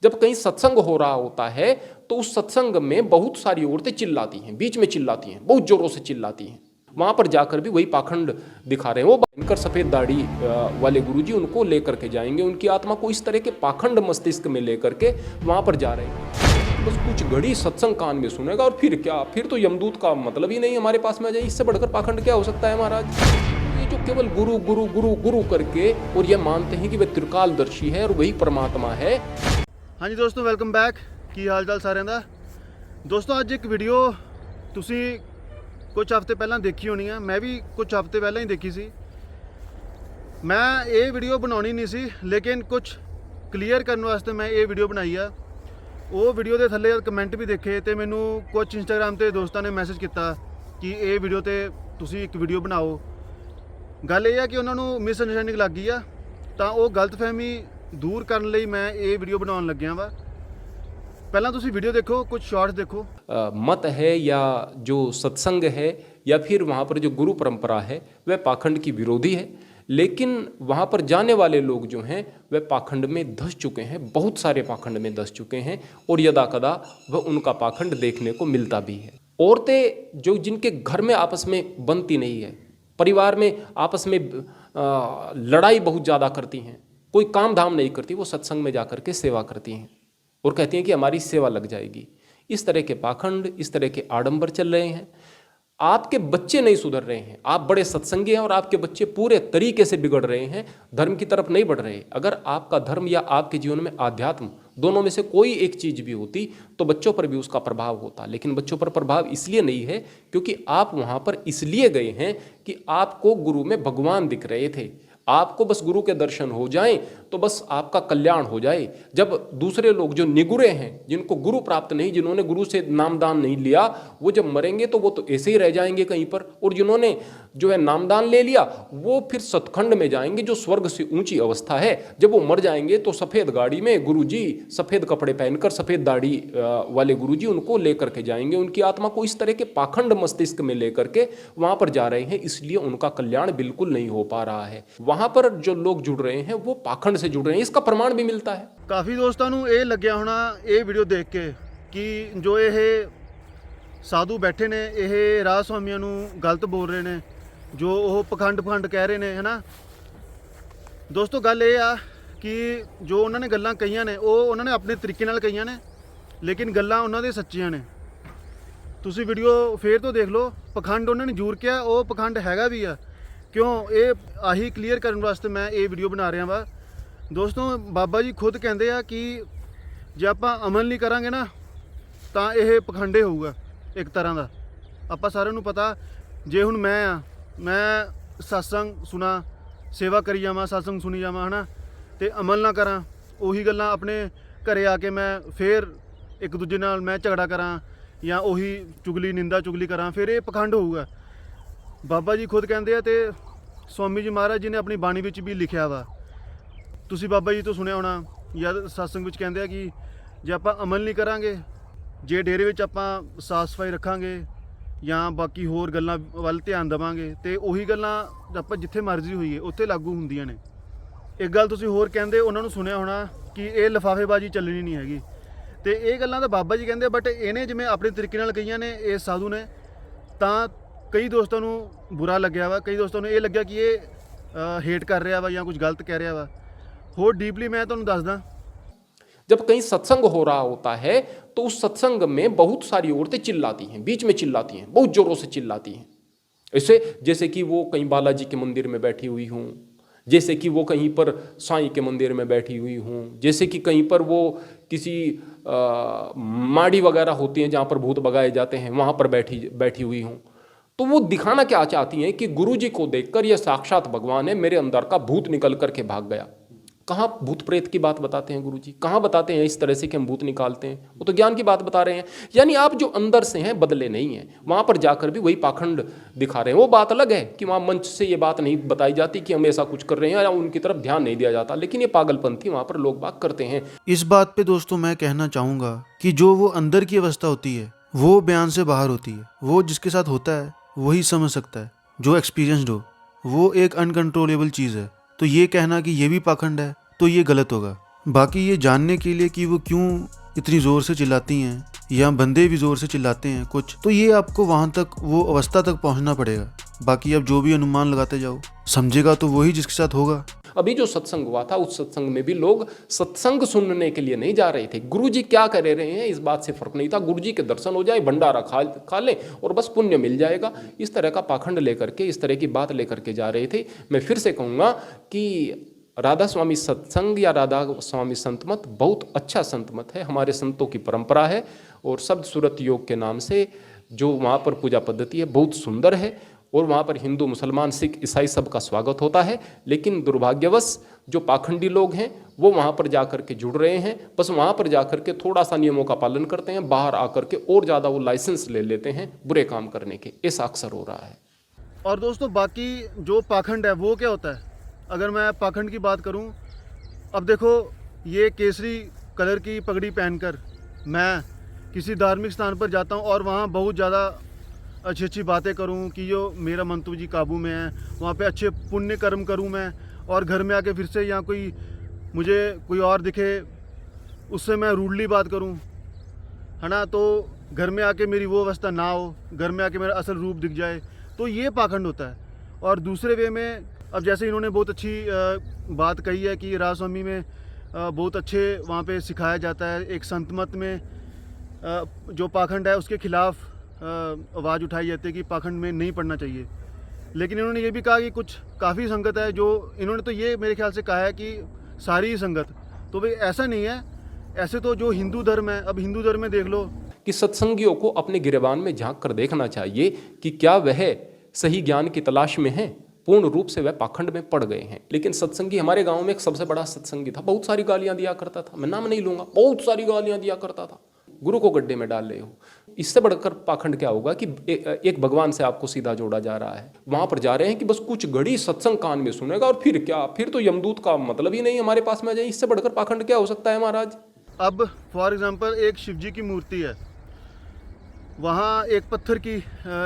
जब कहीं सत्संग हो रहा होता है तो उस सत्संग में बहुत सारी औरतें चिल्लाती हैं, बीच में चिल्लाती हैं, बहुत जोरों से चिल्लाती हैं। वहां पर जाकर भी वही पाखंड दिखा रहे हैं। वो भयंकर सफेद दाढ़ी वाले गुरुजी उनको लेकर के जाएंगे, उनकी आत्मा को इस तरह के पाखंड मस्तिष्क में लेकर के वहां पर जा रहे हैं। बस कुछ घड़ी सत्संग कान में सुनेगा और फिर क्या, फिर तो यमदूत का मतलब ही नहीं हमारे पास में आ जाए। इससे बढ़कर पाखंड क्या हो सकता है महाराज? ये जो केवल गुरु गुरु गुरु गुरु करके और ये मानते हैं कि वह त्रिकालदर्शी है और वही परमात्मा है। हाँ जी दोस्तों, वेलकम बैक। की हाल चाल साਰਿਆਂ ਦਾ। दोस्तों ਅੱਜ ਇੱਕ ਵੀਡੀਓ ਤੁਸੀਂ ਕੁਝ ਹਫ਼ਤੇ ਪਹਿਲਾਂ ਦੇਖੀ ਹੋਣੀ ਆ। ਮੈਂ ਵੀ ਕੁਝ ਹਫ਼ਤੇ ਪਹਿਲਾਂ ਹੀ ਦੇਖੀ ਸੀ। ਮੈਂ ਇਹ ਵੀਡੀਓ ਬਣਾਉਣੀ ਨਹੀਂ ਸੀ, ਲੇਕਿਨ ਕੁਝ ਕਲੀਅਰ ਕਰਨ ਵਾਸਤੇ ਮੈਂ ਇਹ ਵੀਡੀਓ ਬਣਾਈ ਆ। ਉਹ ਵੀਡੀਓ ਦੇ ਥੱਲੇ ਕਮੈਂਟ ਵੀ ਦੇਖੇ ਤੇ ਮੈਨੂੰ ਕੁਝ ਇੰਸਟਾਗ੍ਰਾਮ ਤੇ ਦੋਸਤਾਂ ਨੇ ਮੈਸੇਜ ਕੀਤਾ ਕਿ ਇਹ ਵੀਡੀਓ ਤੇ ਤੁਸੀਂ ਇੱਕ ਵੀਡੀਓ ਬਣਾਓ। ਗੱਲ ਇਹ ਆ ਕਿ ਉਹਨਾਂ ਨੂੰ ਮਿਸਅੰਡਰਸਟੈਂਡਿੰਗ ਲੱਗ ਗਈ ਆ, ਤਾਂ ਉਹ ਗਲਤਫਹਿਮੀ दूर करने ਲਈ मैं ये वीडियो बनाने लग्या वा। पहला तुसी वीडियो देखो, कुछ शॉर्ट्स देखो। मत है या जो सत्संग है या फिर वहाँ पर जो गुरु परंपरा है वह पाखंड की विरोधी है, लेकिन वहाँ पर जाने वाले लोग जो हैं वह पाखंड में धंस चुके हैं, बहुत सारे पाखंड में धंस चुके हैं और यदा कदा वह उनका पाखंड देखने को मिलता भी है। औरतें जो जिनके घर में आपस में बनती नहीं है, परिवार में आपस में लड़ाई बहुत ज़्यादा करती हैं, कोई काम धाम नहीं करती, वो सत्संग में जाकर के सेवा करती हैं और कहती हैं कि हमारी सेवा लग जाएगी। इस तरह के पाखंड, इस तरह के आडंबर चल रहे हैं। आपके बच्चे नहीं सुधर रहे हैं, आप बड़े सत्संगी हैं और आपके बच्चे पूरे तरीके से बिगड़ रहे हैं, धर्म की तरफ नहीं बढ़ रहे। अगर आपका धर्म या आपके जीवन में आध्यात्म दोनों में से कोई एक चीज़ भी होती तो बच्चों पर भी उसका प्रभाव होता, लेकिन बच्चों पर प्रभाव इसलिए नहीं है क्योंकि आप वहाँ पर इसलिए गए हैं कि आपको गुरु में भगवान दिख रहे थे। आपको बस गुरु के दर्शन हो जाएं तो बस आपका कल्याण हो जाए। जब दूसरे लोग जो निगुरे हैं, जिनको गुरु प्राप्त नहीं, जिन्होंने गुरु से नामदान नहीं लिया, वो जब मरेंगे तो वो तो ऐसे ही रह जाएंगे कहीं पर, और जिन्होंने जो है नामदान ले लिया वो फिर सतखंड में जाएंगे, जो स्वर्ग से ऊंची अवस्था है। जब वो मर जाएंगे तो सफ़ेद गाड़ी में गुरुजी, सफ़ेद कपड़े पहनकर, सफ़ेद दाढ़ी वाले गुरुजी उनको लेकर के जाएंगे। उनकी आत्मा को इस तरह के पाखंड मस्तिष्क में लेकर के वहाँ पर जा रहे हैं, इसलिए उनका कल्याण बिल्कुल नहीं हो पा रहा है। वहाँ पर जो लोग जुड़ रहे हैं वो पाखंड से जुड़ रहे हैं, इसका प्रमाण भी मिलता है। काफ़ी दोस्तों ਨੂੰ ਇਹ ਲੱਗਿਆ ਹੋਣਾ ਇਹ ਵੀਡੀਓ ਦੇਖ ਕੇ ਕਿ ਜੋ ਇਹ ਸਾਧੂ ਬੈਠੇ ਨੇ ਇਹ ਰਾਜ ਸਵਾਮੀਆਂ ਨੂੰ ਗਲਤ ਬੋਲ ਰਹੇ ਨੇ, ਜੋ ਉਹ ਪਖੰਡ ਕਹਿ ਰਹੇ ਨੇ, ਹੈ ਨਾ। ਦੋਸਤੋ ਗੱਲ ਇਹ ਆ ਕਿ ਜੋ ਉਹਨਾਂ ਨੇ ਗੱਲਾਂ ਕਹੀਆਂ ਨੇ ਉਹ ਉਹਨਾਂ ਨੇ ਆਪਣੇ ਤਰੀਕੇ ਨਾਲ ਕਹੀਆਂ ਨੇ, ਲੇਕਿਨ ਗੱਲਾਂ ਉਹਨਾਂ ਦੇ ਸੱਚੀਆਂ ਨੇ। ਤੁਸੀਂ ਵੀਡੀਓ ਫੇਰ ਤੋਂ ਦੇਖ ਲਓ। ਪਖੰਡ ਉਹਨਾਂ ਨੇ ਜ਼ਰੂਰ ਕਿਹਾ, ਉਹ ਪਖੰਡ ਹੈਗਾ ਵੀ ਆ। ਕਿਉਂ ਇਹ ਆਹੀ ਕਲੀਅਰ ਕਰਨ ਵਾਸਤੇ ਮੈਂ ਇਹ ਵੀਡੀਓ ਬਣਾ ਰਿਹਾ ਵਾ। ਦੋਸਤੋ ਬਾਬਾ ਜੀ ਖੁਦ ਕਹਿੰਦੇ ਆ ਕਿ ਜੇ ਆਪਾਂ ਅਮਲ ਨਹੀਂ ਕਰਾਂਗੇ ਨਾ ਤਾਂ ਇਹ ਪਖੰਡੇ ਹੋਊਗਾ ਇੱਕ ਤਰ੍ਹਾਂ ਦਾ। ਆਪਾਂ ਸਾਰਿਆਂ ਨੂੰ ਪਤਾ, ਜੇ ਹੁਣ ਮੈਂ ਸਤਸੰਗ ਸੁਣਾ, ਸੇਵਾ ਕਰੀ ਜਾਵਾਂ, ਸਤਸੰਗ ਸੁਣੀ ਜਾਵਾਂ, ਹੈ ਨਾ, ਤੇ ਅਮਲ ਨਾ ਕਰਾਂ, ਉਹੀ ਗੱਲਾਂ ਆਪਣੇ ਘਰੇ ਆ ਕੇ ਮੈਂ ਫੇਰ ਇੱਕ ਦੂਜੇ ਨਾਲ ਮੈਂ ਝਗੜਾ ਕਰਾਂ ਜਾਂ ਉਹੀ ਚੁਗਲੀ ਨਿੰਦਾ ਚੁਗਲੀ ਕਰਾਂ, ਫਿਰ ਇਹ ਪਖੰਡ ਹੋਊਗਾ। ਬਾਬਾ ਜੀ ਖੁਦ ਕਹਿੰਦੇ ਆ ਤੇ ਸਵਾਮੀ ਜੀ ਮਹਾਰਾਜ ਜੀ ਨੇ ਆਪਣੀ ਬਾਣੀ ਵਿੱਚ ਵੀ ਲਿਖਿਆ ਵਾ। ਤੁਸੀਂ ਬਾਬਾ ਜੀ ਤੋਂ ਸੁਣਿਆ ਹੋਣਾ ਜਾਂ ਸਤਸੰਗ ਵਿੱਚ ਕਹਿੰਦੇ ਆ ਕਿ ਜੇ ਆਪਾਂ ਅਮਲ ਨਹੀਂ ਕਰਾਂਗੇ, ਜੇ ਡੇਰੇ ਵਿੱਚ ਆਪਾਂ ਸਾਫ ਸਫਾਈ ਰੱਖਾਂਗੇ ਜਾਂ ਬਾਕੀ ਹੋਰ ਗੱਲਾਂ ਵੱਲ ਧਿਆਨ ਦੇਵਾਂਗੇ ਤੇ ਉਹੀ ਗੱਲਾਂ ਆਪਾਂ ਜਿੱਥੇ ਮਰਜ਼ੀ ਹੋਈਏ ਉੱਥੇ ਲਾਗੂ ਹੁੰਦੀਆਂ ਨੇ। ਇੱਕ ਗੱਲ ਤੁਸੀਂ ਹੋਰ ਕਹਿੰਦੇ, ਉਹਨਾਂ ਨੂੰ ਸੁਣਿਆ ਹੋਣਾ ਕਿ ਇਹ ਲਿਫਾਫੇਬਾਜ਼ੀ ਚੱਲਣੀ ਨਹੀਂ ਹੈਗੀ, ਤੇ ਇਹ ਗੱਲਾਂ ਤਾਂ ਬਾਬਾ ਜੀ ਕਹਿੰਦੇ, ਬਟ ਇਹਨੇ ਜਿਵੇਂ ਆਪਣੇ ਤਰੀਕੇ ਨਾਲ ਕਹੀਆਂ ਨੇ ਇਸ ਸਾਧੂ ਨੇ, ਤਾਂ ਕਈ ਦੋਸਤਾਂ ਨੂੰ ਬੁਰਾ ਲੱਗਿਆ ਵਾ। ਕਈ ਦੋਸਤਾਂ ਨੂੰ ਇਹ ਲੱਗਿਆ ਕਿ ਇਹ ਹੇਟ ਕਰ ਰਿਹਾ ਵਾ ਜਾਂ ਕੁਝ ਗਲਤ ਕਹਿ ਰਿਹਾ ਵਾ। ਹੋਰ ਡੀਪਲੀ मैं ਤੁਹਾਨੂੰ ਦੱਸਦਾ। जब कहीं सत्संग हो रहा होता है तो उस सत्संग में बहुत सारी औरतें चिल्लाती हैं, बीच में चिल्लाती हैं, बहुत जोरों से चिल्लाती हैं। ऐसे जैसे कि वो कहीं बालाजी के मंदिर में बैठी हुई हूँ, जैसे कि वो कहीं पर साईं के मंदिर में बैठी हुई हूँ, जैसे कि कहीं पर वो किसी माड़ी वगैरह होती हैं जहाँ पर भूत भगाए जाते हैं, वहाँ पर बैठी हुई हूँ। तो वो दिखाना क्या चाहती हैं कि गुरुजी को देखकर ये साक्षात भगवान है, मेरे अंदर का भूत निकल करके भाग गया। कहाँ भूत प्रेत की बात बताते हैं गुरुजी? कहाँ बताते हैं इस तरह से कि हम भूत निकालते हैं? वो तो ज्ञान की बात बता रहे हैं। यानी आप जो अंदर से हैं बदले नहीं हैं, वहाँ पर जाकर भी वही पाखंड दिखा रहे हैं। वो बात अलग है कि वहाँ मंच से ये बात नहीं बताई जाती कि हम ऐसा कुछ कर रहे हैं या उनकी तरफ ध्यान नहीं दिया जाता, लेकिन ये पागलपंथी वहाँ पर लोग बात करते हैं। इस बात पे दोस्तों मैं कहना चाहूँगा कि जो वो अंदर की अवस्था होती है वो बयान से बाहर होती है। वो जिसके साथ होता है वही समझ सकता है, जो एक्सपीरियंस्ड हो। वो एक अनकंट्रोलेबल चीज़ है, तो ये कहना कि ये भी पाखंड है तो ये गलत होगा। बाकी ये जानने के लिए कि वो क्यों इतनी ज़ोर से चिल्लाती हैं या बंदे भी ज़ोर से चिल्लाते हैं कुछ, तो ये आपको वहाँ तक, वो अवस्था तक पहुँचना पड़ेगा। बाकी अब जो भी अनुमान लगाते जाओ, समझेगा तो वही जिसके साथ होगा। अभी जो सत्संग हुआ था, उस सत्संग में भी लोग सत्संग सुनने के लिए नहीं जा रहे थे। गुरुजी क्या कर रहे हैं इस बात से फर्क नहीं था। गुरुजी के दर्शन हो जाए, भंडारा खा लें और बस पुण्य मिल जाएगा। इस तरह का पाखंड लेकर के, इस तरह की बात लेकर के जा रहे थे। मैं फिर से कहूँगा कि राधा स्वामी सत्संग या राधा स्वामी संत मत बहुत अच्छा संत मत है, हमारे संतों की परंपरा है। और शब्द सूरत योग के नाम से जो वहाँ पर पूजा पद्धति है बहुत सुंदर है, और वहाँ पर हिंदू, मुसलमान, सिख, ईसाई सब का स्वागत होता है। लेकिन दुर्भाग्यवश जो पाखंडी लोग हैं वो वहाँ पर जाकर के जुड़ रहे हैं, बस वहाँ पर जाकर के थोड़ा सा नियमों का पालन करते हैं, बाहर आकर के और ज़्यादा वो लाइसेंस ले लेते हैं बुरे काम करने के। ऐसा अक्सर हो रहा है। और दोस्तों, बाकी जो पाखंड है वो क्या होता है? अगर मैं पाखंड की बात करूं, अब देखो, ये केसरी कलर की पगड़ी पहनकर मैं किसी धार्मिक स्थान पर जाता हूं और वहां बहुत ज़्यादा अच्छी अच्छी बातें करूं कि जो मेरा मंतु जी काबू में है, वहाँ पे अच्छे पुण्य कर्म करूं मैं, और घर में आके फिर से यहाँ मुझे कोई और दिखे, उससे मैं रूडली बात करूं, है ना, तो घर में आके मेरी वो अवस्था ना हो, घर में आके मेरा असल रूप दिख जाए, तो ये पाखंड होता है। और दूसरे वे में, अब जैसे इन्होंने बहुत अच्छी बात कही है कि राधा स्वामी में बहुत अच्छे वहाँ पे सिखाया जाता है। एक संत मत में जो पाखंड है उसके खिलाफ आवाज़ उठाई जाती है कि पाखंड में नहीं पढ़ना चाहिए। लेकिन इन्होंने ये भी कहा कि कुछ काफ़ी संगत है जो, इन्होंने तो ये मेरे ख्याल से कहा है कि सारी ही संगत, तो भाई ऐसा नहीं है। ऐसे तो जो हिंदू धर्म है, अब हिंदू धर्म में देख लो कि सत्संगियों को अपने गिरबान में झांक कर देखना चाहिए कि क्या वह सही ज्ञान की तलाश में है, पूर्ण रूप से वह पाखंड में पड़ गए हैं। लेकिन सत्संगी, हमारे गांव में एक सबसे बड़ा सत्संगी था, बहुत सारी गालियां दिया करता था, मैं नाम नहीं लूंगा, बहुत सारी गालियां दिया करता था। गुरु को गड्ढे में डाल रहे हो, इससे बढ़कर पाखंड क्या होगा कि एक भगवान से आपको सीधा जोड़ा जा रहा है। वहां पर जा रहे हैं कि बस कुछ घड़ी सत्संग कान में सुनेगा और फिर क्या, फिर तो यमदूत का मतलब ही नहीं हमारे पास में आ जाए। इससे बढ़कर पाखंड क्या हो सकता है महाराज? अब फॉर एग्जांपल एक शिव जी की मूर्ति है, वहाँ एक पत्थर की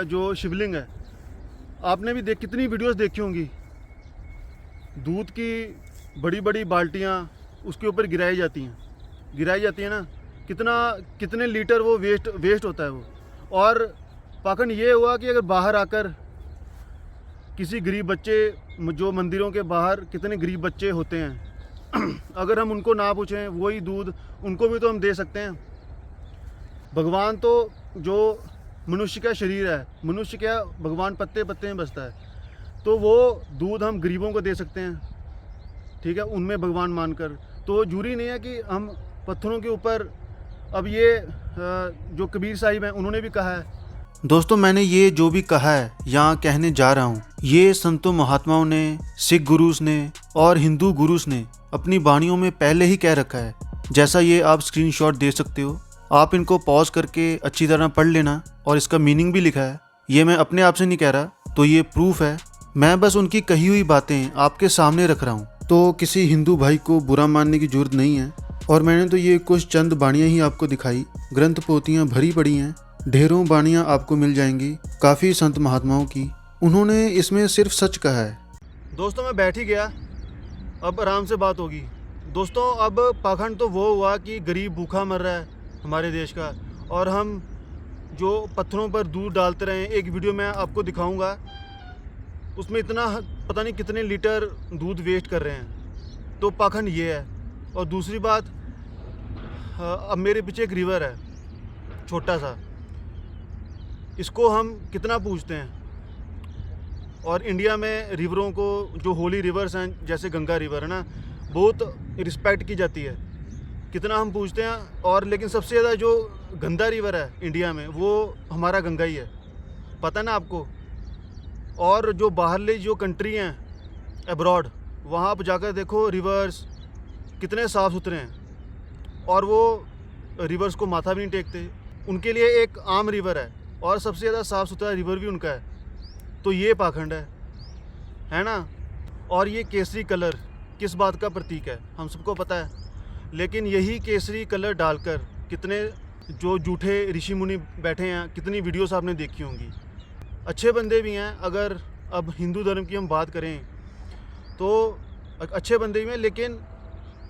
जो शिवलिंग है, आपने भी कितनी वीडियोस देखी होंगी, दूध की बड़ी बड़ी बाल्टियाँ उसके ऊपर गिराई जाती हैं ना, कितने लीटर वो वेस्ट होता है वो। और पाखंड ये हुआ कि अगर बाहर आकर किसी गरीब बच्चे, जो मंदिरों के बाहर कितने गरीब बच्चे होते हैं अगर हम उनको ना पूछें वही दूध उनको भी तो हम दे सकते हैं। भगवान तो जो मनुष्य का शरीर है, मनुष्य क्या, भगवान पत्ते पत्ते में बसता है, तो वो दूध हम गरीबों को दे सकते हैं, ठीक है, उनमें भगवान मानकर। तो जरूरी नहीं है कि हम पत्थरों के ऊपर, अब ये जो कबीर साहिब हैं उन्होंने भी कहा है। दोस्तों, मैंने ये जो भी कहा है यहाँ कहने जा रहा हूँ, ये संतों महात्माओं ने, सिख गुरुस ने और हिंदू गुरुस ने अपनी वाणियों में पहले ही कह रखा है। जैसा ये आप स्क्रीनशॉट दे सकते हो, आप इनको पॉज करके अच्छी तरह पढ़ लेना, और इसका मीनिंग भी लिखा है। ये मैं अपने आप से नहीं कह रहा, तो ये प्रूफ है। मैं बस उनकी कही हुई बातें आपके सामने रख रहा हूँ, तो किसी हिंदू भाई को बुरा मानने की जरूरत नहीं है। और मैंने तो ये कुछ चंद बाणियाँ ही आपको दिखाई, ग्रंथ पोथियाँ भरी पड़ी हैं, ढेरों बाणियाँ आपको मिल जाएंगी काफ़ी संत महात्माओं की, उन्होंने इसमें सिर्फ सच कहा है। दोस्तों, मैं बैठ ही गया, अब आराम से बात होगी। दोस्तों, अब पाखंड तो वो हुआ कि गरीब भूखा मर रहा है हमारे देश का, और हम जो पत्थरों पर दूध डालते रहे। एक वीडियो मैं आपको दिखाऊंगा, उसमें इतना पता नहीं कितने लीटर दूध वेस्ट कर रहे हैं, तो पाखंड ये है। और दूसरी बात, अब मेरे पीछे एक रिवर है छोटा सा, इसको हम कितना पूजते हैं, और इंडिया में रिवरों को, जो होली रिवर्स हैं जैसे गंगा रिवर है ना, बहुत रिस्पेक्ट की जाती है, कितना हम पूजते हैं। और लेकिन सबसे ज़्यादा जो गंदा रिवर है इंडिया में वो हमारा गंगा ही है, पता ना आपको। और जो बाहरली जो कंट्री हैं अब्रॉड, वहाँ आप जाकर देखो रिवर्स कितने साफ़ सुथरे हैं, और वो रिवर्स को माथा भी नहीं टेकते। उनके लिए एक आम रिवर है और सबसे ज़्यादा साफ़ सुथरा रिवर भी उनका है। तो ये पाखंड है ना। और ये केसरी कलर किस बात का प्रतीक है हम सबको पता है, लेकिन यही केसरी कलर डालकर कितने जो झूठे ऋषि मुनि बैठे हैं, कितनी वीडियोस आपने देखी होंगी। अच्छे बंदे भी हैं, अगर अब हिंदू धर्म की हम बात करें तो अच्छे बंदे भी हैं, लेकिन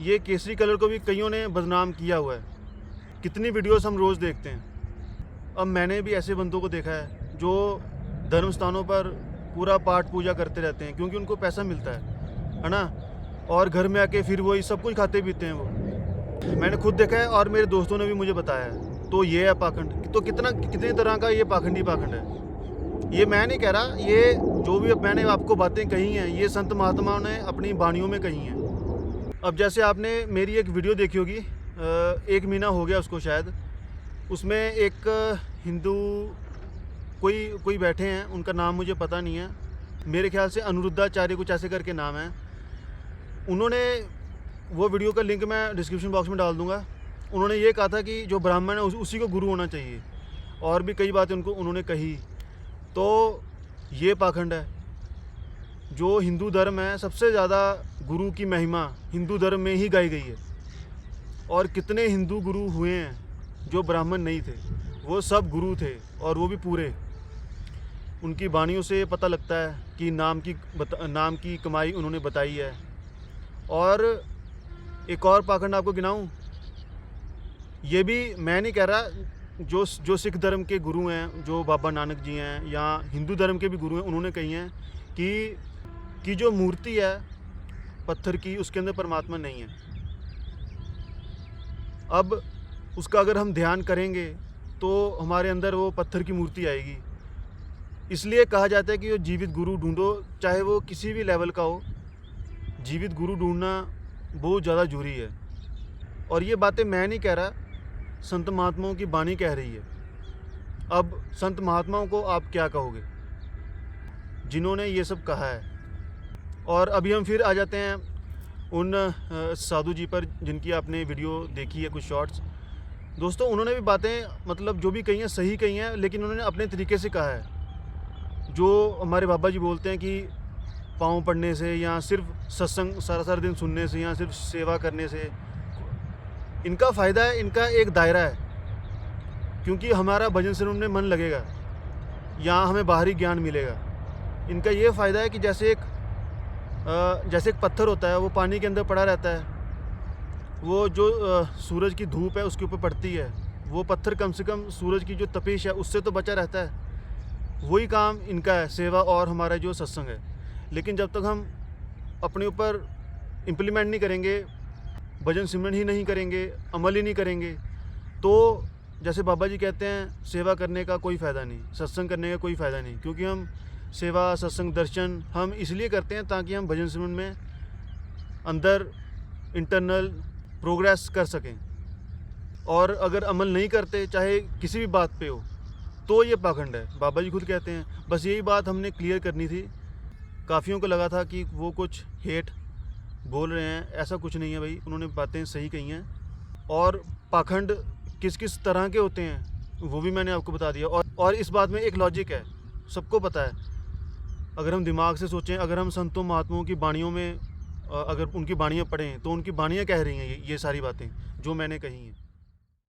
ये केसरी कलर को भी कईयों ने बदनाम किया हुआ है। कितनी वीडियोस हम रोज़ देखते हैं। अब मैंने भी ऐसे बंदों को देखा है जो धर्म स्थानों पर पूरा पाठ पूजा करते रहते हैं क्योंकि उनको पैसा मिलता है ना, और घर में आके फिर वही सब कुछ खाते पीते हैं वो। मैंने खुद देखा है और मेरे दोस्तों ने भी मुझे बताया है। तो ये है पाखंड। तो कितने तरह का ये पाखंड है। ये मैं नहीं कह रहा, ये जो भी मैंने आपको बातें कही हैं ये संत महात्माओं ने अपनी वाणियों में कही हैं। अब जैसे आपने मेरी एक वीडियो देखी होगी, 1 महीना हो गया उसको शायद, उसमें एक हिंदू कोई बैठे हैं, उनका नाम मुझे पता नहीं है, मेरे ख्याल से अनुरुद्धाचार्य कुछ ऐसे करके नाम है। उन्होंने वो वीडियो का लिंक मैं डिस्क्रिप्शन बॉक्स में डाल दूंगा। उन्होंने ये कहा था कि जो ब्राह्मण है उसी को गुरु होना चाहिए, और भी कई बातें उन्होंने कही। तो ये पाखंड है। जो हिंदू धर्म है, सबसे ज़्यादा गुरु की महिमा हिंदू धर्म में ही गाई गई है। और कितने हिंदू गुरु हुए हैं जो ब्राह्मण नहीं थे, वो सब गुरु थे, और वो भी पूरे। उनकी वाणियों से पता लगता है कि नाम की कमाई उन्होंने बताई है। और एक और पाखंड आपको गिनाऊं, ये भी मैं नहीं कह रहा, जो सिख धर्म के गुरु हैं, जो बाबा नानक जी हैं, या हिंदू धर्म के भी गुरु हैं, उन्होंने कही हैं कि जो मूर्ति है पत्थर की, उसके अंदर परमात्मा नहीं है। अब उसका अगर हम ध्यान करेंगे तो हमारे अंदर वो पत्थर की मूर्ति आएगी। इसलिए कहा जाता है कि वो जीवित गुरु ढूंढो, चाहे वो किसी भी लेवल का हो। जीवित गुरु ढूंढना बहुत ज़्यादा जरूरी है। और ये बातें मैं नहीं कह रहा, संत महात्माओं की वाणी कह रही है। अब संत महात्माओं को आप क्या कहोगे जिन्होंने ये सब कहा है। और अभी हम फिर आ जाते हैं उन साधु जी पर जिनकी आपने वीडियो देखी है, कुछ शॉर्ट्स। दोस्तों, उन्होंने भी बातें मतलब जो भी कही हैं सही कही हैं, लेकिन उन्होंने अपने तरीके से कहा है। जो हमारे बाबा जी बोलते हैं कि पाँव पढ़ने से, या सिर्फ सत्संग सारा दिन सुनने से, या सिर्फ सेवा करने से इनका फ़ायदा है, इनका एक दायरा है। क्योंकि हमारा भजन सुनने में मन लगेगा, यहाँ हमें बाहरी ज्ञान मिलेगा। इनका ये फ़ायदा है कि जैसे एक पत्थर होता है, वो पानी के अंदर पड़ा रहता है, वो जो सूरज की धूप है उसके ऊपर पड़ती है, वो पत्थर कम से कम सूरज की जो तपिश है उससे तो बचा रहता है। वही काम इनका है, सेवा और हमारा जो सत्संग है। लेकिन जब तक हम अपने ऊपर इम्प्लीमेंट नहीं करेंगे, भजन सिमरन ही नहीं करेंगे, अमल ही नहीं करेंगे, तो जैसे बाबा जी कहते हैं, सेवा करने का कोई फ़ायदा नहीं, सत्संग करने का कोई फ़ायदा नहीं। क्योंकि हम सेवा, सत्संग, दर्शन हम इसलिए करते हैं ताकि हम भजन सिमरन में अंदर इंटरनल प्रोग्रेस कर सकें। और अगर अमल नहीं करते, चाहे किसी भी बात पे हो, तो ये पाखंड है। बाबा जी खुद कहते हैं। बस यही बात हमने क्लियर करनी थी। काफ़ियों को लगा था कि वो कुछ हेट बोल रहे हैं, ऐसा कुछ नहीं है भाई, उन्होंने बातें सही कही हैं। और पाखंड किस किस तरह के होते हैं वो भी मैंने आपको बता दिया। और इस बात में एक लॉजिक है, सबको पता है। अगर हम दिमाग से सोचें, अगर हम संतों महात्माओं की वाणियों में अगर उनकी वाणियाँ पढ़ें, तो उनकी वाणियाँ कह रही हैं ये सारी बातें जो मैंने कही हैं।